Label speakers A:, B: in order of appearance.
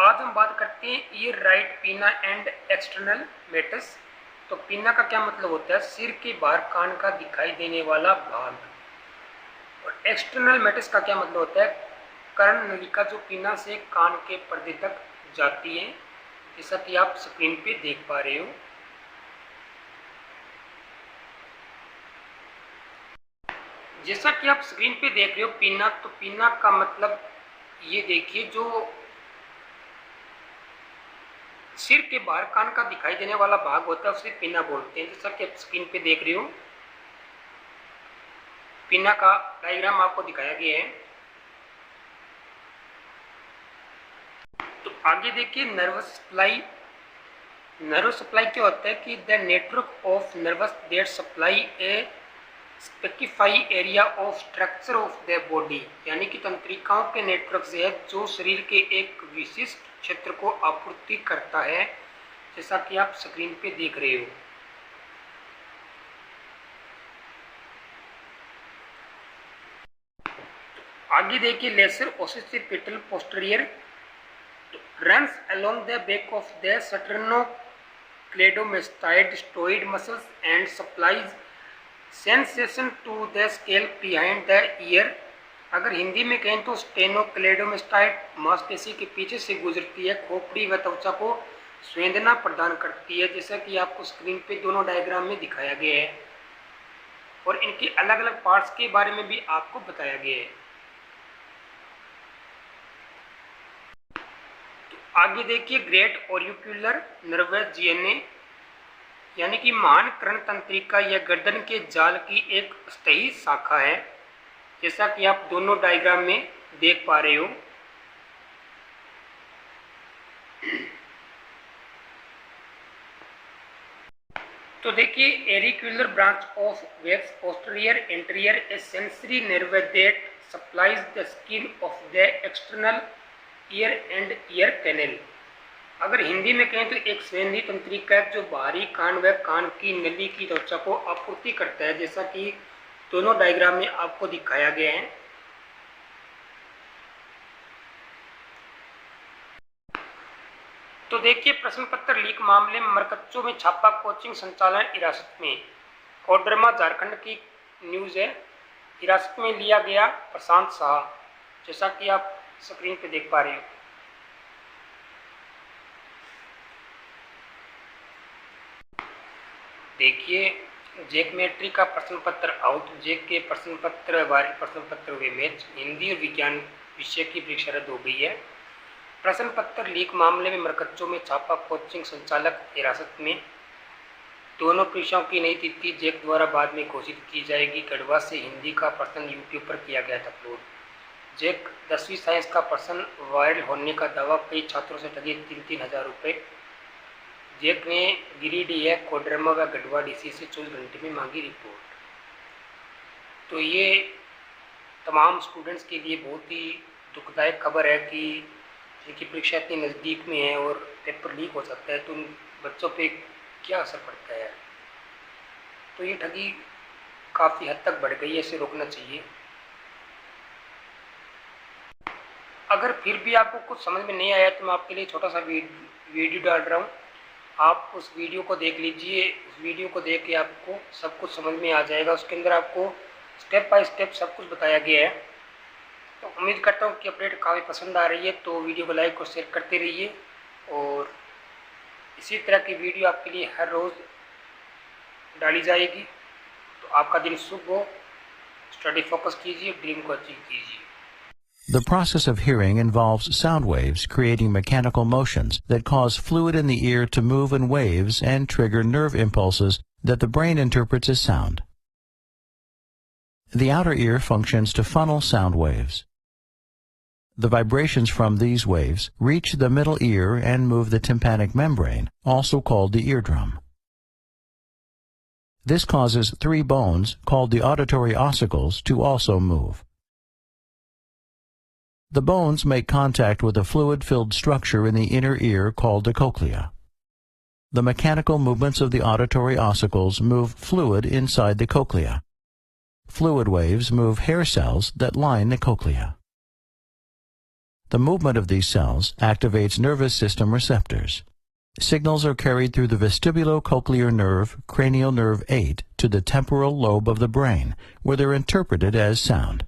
A: आज हम बात करते हैं ईयर, राइट, पीना एंड एक्सटर्नल मेटस। तो पीना का क्या मतलब होता है? सिर के बाहर कान का दिखाई देने वाला भाग। और एक्सटर्नल मेटस का क्या मतलब होता है? कर्ण नलिका जो पीना से कान के पर्दे तक जाती है, जैसा कि आप स्क्रीन पे देख पा रहे हो। जैसा कि आप स्क्रीन पे देख रहे हो पीना, तो पीना का मतलब ये देखिए, जो सिर के बाहर कान का दिखाई देने वाला भाग होता है उसे पीना बोलते हैं। जैसा कि आप स्क्रीन पे देख रहे हो, पीना का डायग्राम आपको दिखाया गया है। तो आगे देखिए, नर्वस सप्लाई। नर्वस सप्लाई क्या होता है कि the network of nervous that supply A specify area of structure of the body, यानी कि तंत्रिकाओं के नेटवर्क से है जो शरीर के एक विशिष्ट क्षेत्र को आपूर्ति करता है, जैसा कि आप स्क्रीन पे देख रहे हो। आगे देखिए, lesser occipital posterior runs along the back of the sternocleidomastoid muscles and supplies sensation to the scalp behind the ear। अगर हिंदी में कहें तो स्टेनोक्लेडोमेस्टाइड मांसपेशी के पीछे से गुजरती है, खोपड़ी व त्वचा को संवेदना प्रदान करती है, जैसा कि आपको स्क्रीन पे दोनों डायग्राम में दिखाया गया है। और इनके अलग अलग पार्ट्स के बारे में भी आपको बताया गया है। आगे देखिए, ग्रेट ऑरिक्यूलर नर्वस जीएनए, यानी कि महान कर्ण तंत्रिका या गर्दन के जाल की एक स्थायी शाखा है, जैसा कि आप दोनों डायग्राम में देख पा रहे हो। तो देखिए, auricular branch of vagus posterior anterior a sensory nerve that supplies the skin of the external ear and ear canal. अगर हिंदी में कहें तो एक संवेदी तंत्रिका है जो बाहरी कान व कान की नली की त्वचा को आपूर्ति करता है, जैसा कि दोनों डायग्राम में आपको दिखाया गया है। तो देखिए, प्रश्न पत्र लीक मामले में मरकच्चों में छापा, कोचिंग संचालन हिरासत में। कोडरमा झारखंड की न्यूज है। हिरासत में लिया गया प्रशांत शाह, जैसा कि आप स्क्रीन पे देख पा रहे हो। देखिए, जेकमेट्री का प्रश्न पत्र आउट। जेक के प्रश्न पत्र वार्षिक प्रश्न पत्र हुए मैच। हिंदी और विज्ञान विषय की परीक्षा रद्द हो गई है। प्रश्न पत्र लीक मामले में मरकच्चों में छापा, कोचिंग संचालक हिरासत में। दोनों परीक्षाओं की नई तिथि जेक द्वारा बाद में घोषित की जाएगी। गढ़वा से हिंदी का प्रश्न यूट्यूब पर किया गया था अपलोड। जेक 10वीं साइंस का प्रश्न वायरल होने का दावा, कई छात्रों से ठगे 3-3 हज़ार रुपये। जेक ने गिरिडीह, कोडरमा व गढ़वा डीसी से 24 घंटे में मांगी रिपोर्ट। तो ये तमाम स्टूडेंट्स के लिए बहुत ही दुखदायक खबर है कि जिनकी परीक्षा इतनी नज़दीक में है और पेपर लीक हो सकता है, तो उन बच्चों पे क्या असर पड़ता है। तो ये ठगी काफ़ी हद तक बढ़ गई है, इसे रोकना चाहिए। अगर फिर भी आपको कुछ समझ में नहीं आया तो मैं आपके लिए छोटा सा वीडियो डाल रहा हूँ, आप उस वीडियो को देख लीजिए। उस वीडियो को देख के आपको सब कुछ समझ में आ जाएगा। उसके अंदर आपको स्टेप बाय स्टेप सब कुछ बताया गया है। तो उम्मीद करता हूँ कि अपडेट काफ़ी पसंद आ रही है, तो वीडियो को लाइक और शेयर करते रहिए। और इसी तरह की वीडियो आपके लिए हर रोज़ डाली जाएगी। तो आपका दिन शुभ हो, स्टडी फोकस कीजिए, ड्रीम को अचीव कीजिए।
B: The process of hearing involves sound waves creating mechanical motions that cause fluid in the ear to move in waves and trigger nerve impulses that the brain interprets as sound. The outer ear functions to funnel sound waves. The vibrations from these waves reach the middle ear and move the tympanic membrane, also called the eardrum. This causes 3 bones, called the auditory ossicles, to also move. The bones make contact with a fluid-filled structure in the inner ear called the cochlea. The mechanical movements of the auditory ossicles move fluid inside the cochlea. Fluid waves move hair cells that line the cochlea. The movement of these cells activates nervous system receptors. Signals are carried through the vestibulocochlear nerve, cranial nerve 8, to the temporal lobe of the brain, where they're interpreted as sound.